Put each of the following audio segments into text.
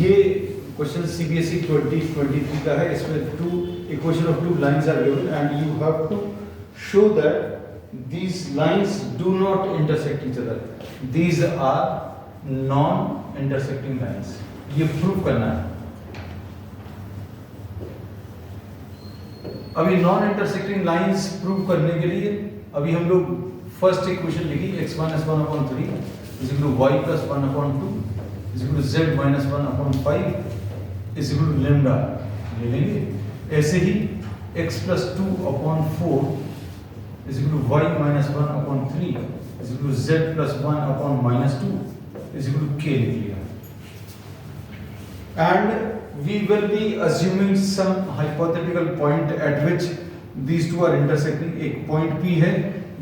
ये question CBSE 2023 का है। इसमें two equation of two lines are given and you have to show that these lines do not intersect each other. These are non-intersecting lines. ये prove करना है। अभी non intersecting lines prove करने के लिए अभी हम लोग फर्स्ट इक्वेशन लिखी x-1 is equal to y plus 1 upon 2 is equal to z minus 1 upon 5 is equal to lambda ले लेंगे। ऐसे ही x plus 2 upon 4 is equal to y minus 1 upon 3 is equal to z plus 1 upon minus 2 is equal to k लिख लिया। And we will be assuming some hypothetical point at which these two are intersecting। एक point P है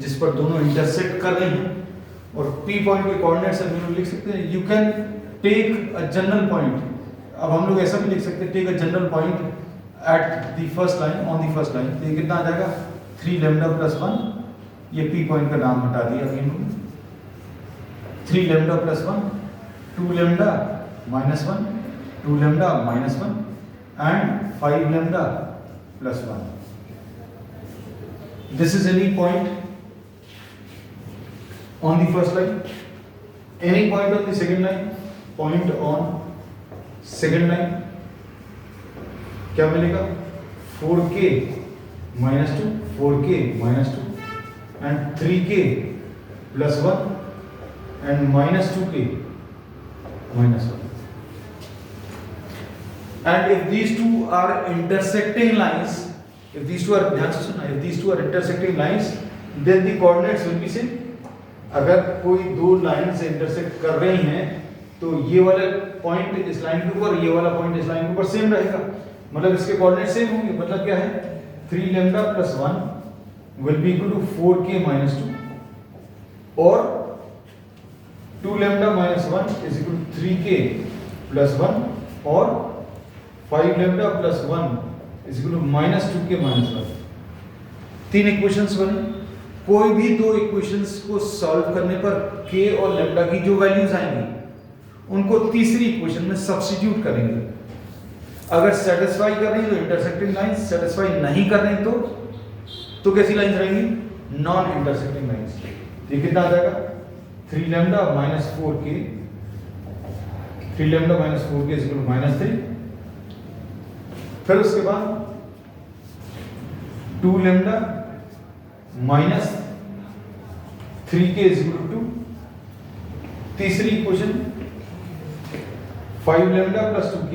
जिस पर दोनों intersect कर रहे हैं और P point के coordinates हम लोग लिख सकते हैं। You can take a general point। अब हम लोग ऐसा भी लिख सकते हैं take a general point at the first line on the first line। तो ये कितना आ जाएगा 3 lambda plus 1। ये P point का नाम हटा दिया अभी हम लोग। 3 lambda plus 1 2 lambda minus 1 2 lambda minus 1 and 5 lambda plus 1। This is any point on the first line, any point on the second line, point on second line क्या मिलेगा 4k minus 2 4k minus 2 and 3k plus 1 and minus 2k minus 1। And if these two are intersecting lines, if these two are ध्यान से सुनना, if these two are intersecting lines, then the coordinates will be same। अगर कोई दो line से intersect कर रही हैं तो ये वाला पॉइंट इस लाइन के ऊपर ये वाला पॉइंट इस लाइन के ऊपर सेम रहेगा, मतलब इसके कोऑर्डिनेट सेम होंगे। मतलब क्या है 3 lambda plus 1 will be equal to 4k minus 2 और 2 lambda minus 1 is equal to 3k plus 1 और 5 lambda plus 1 is equal to minus 2k minus 1। तीन इक्वेशंस बने। कोई भी दो इक्वेशंस को सॉल्व करने पर k और लैम्डा की जो वैल्यूज आएंगी उनको तीसरी इक्वेशन में सब्स्टिट्यूट करेंगे। अगर सेटिस्फाई कर रही है तो इंटरसेक्टिंग लाइंस, सेटिस्फाई नहीं कर रही तो कैसी लाइंस रहेंगी नॉन इंटरसेक्टिंग लाइंस। ये कितना आ जाएगा 3 lambda minus 4k 3 lambda minus 4k is equal to minus 3। फिर उसके बाद 2 lambda minus 3k is equal to 2। तीसरी equation 5 lambda plus 2k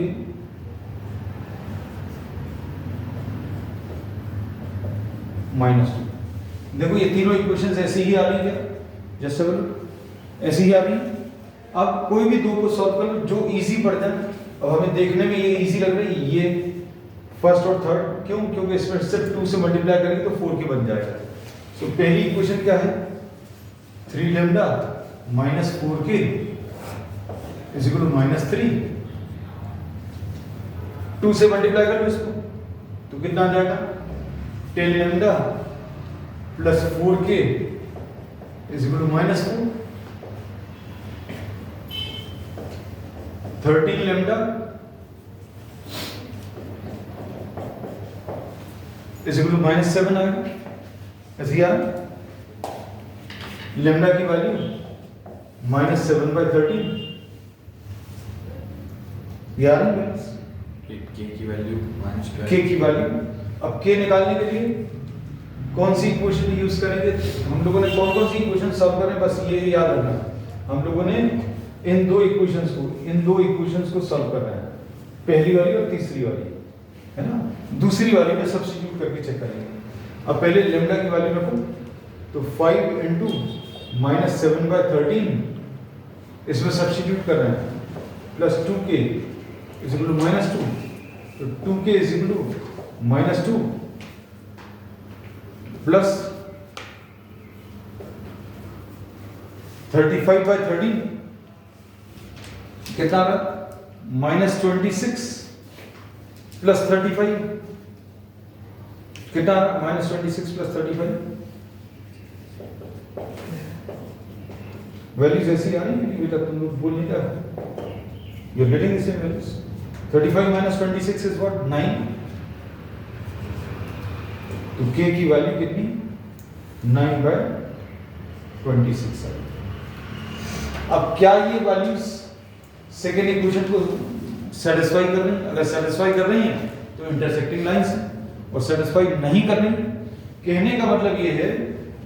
minus 2। देखो ये तीनों इक्वेशंस ऐसे ही आ रही है, जैसे ऐसे ही आ रही। अब कोई भी दो को सॉल्व कर लो जो इजी पड़ जाए। अब हमें देखने में ये इजी लग रही है, ये फर्स्ट और थर्ड, क्यों? क्योंकि इसमें सिर्फ 2 से मल्टीप्लाई करेंगे तो 4k बन जाएगा। तो पहली इक्वेशन क्या है 3 lambda minus 4k is equal to minus 3। 2 से मल्टीप्लाई कर लो इसको तो कितना आ जाएगा 10 lambda plus 4k is equal to minus 4। 13 lambda is equal to minus 7 आएगा। ऐसे ही आ रहा लेमडा की वैल्यू minus 7/13 ये आ रही है। k की वैल्यू -12। k की वैल्यू अब k निकालने के लिए कौन सी इक्वेशन यूज करेंगे? हम लोगों ने कौन कौन सी इक्वेशन सॉल्व करें बस ये याद रखना। हम लोगों ने इन दो इक्वेशंस को सॉल्व करना है, पहली वाली और तीसरी वाली, है ना। दूसरी वाली में सब्स्टिट्यूट करके चेक करेंगे। अब पहले लेमडा की वैल्यू रखो तो 5 into minus 7/13 इसमें सब्स्टिट्यूट कर रहे हैं plus 2k is equal to minus 2। तो 2k is equal to minus 2 plus 35/13 कितना आ रहा -26 प्लस 35 कितना आ रहा -26 प्लस 35 वैल्यूज ऐसी आ रही है बेटा, तुम लोग बोल नहीं रहे You're getting the same values. 35 minus 26 is what? 9. तो k की वैल्यू कितनी? 9/26 है। अब क्या ये वैल्यूज सेकेंड इक्वेशन को सेटिस्फाई कर रही हैं? अगर सेटिस्फाई कर रही हैं तो इंटरसेक्टिंग लाइंस हैं, और सेटिस्फाई नहीं कर रही, कहने का मतलब ये है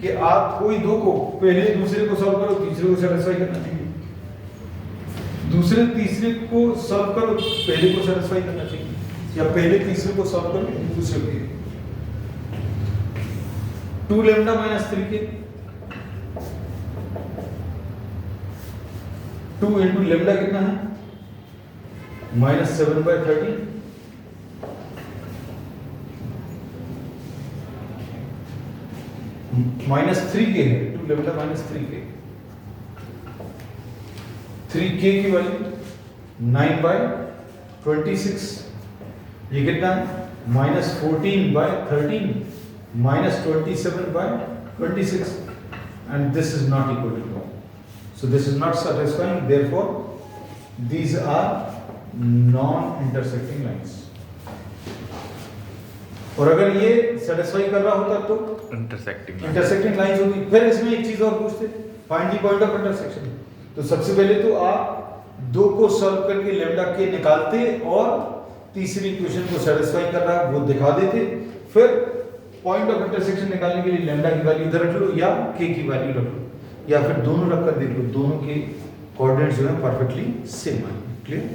कि आप कोई दो को पहले दूसरे को सॉल्व करो, तीसरे को सेटिस्फाई करना चाहिए, दूसरे तीसरे को सॉल्व करो, पहले को सेटिस्फाई करना चाहिए, या पहले तीसरे को सॉल्व करो, दूसरे को। 2 lambda minus 3k, 2 into lambda कितना है? -7/13। -3k है, 2 लैम्डा -3k। 3k की वैल्यू 9/26। ये कितना है? -14/13 -27/26, and this is not equal to 1. So this is not satisfying. Therefore, these are non-intersecting lines. और अगर ये सेटिस्फाई कर रहा होता तो इंटरसेक्टिंग लाइंस होगी। फिर इसमें एक चीज और पूछते, find the point of intersection. तो सबसे पहले तो आप दो को सॉल्व करके लैम्डा के निकालते और तीसरी इक्वेशन को सेटिस्फाई कर रहा है वो दिखा देते, फिर पॉइंट ऑफ इंटरसेक्शन निकालने के लिए लैम्डा की वैल्यू इधर रख लो या के की वैल्यू रख लो, या फिर दोनों रखकर देख लो, दोनों के कोऑर्डिनेट्स जो है परफेक्टली सेम आएंगे। क्लियर?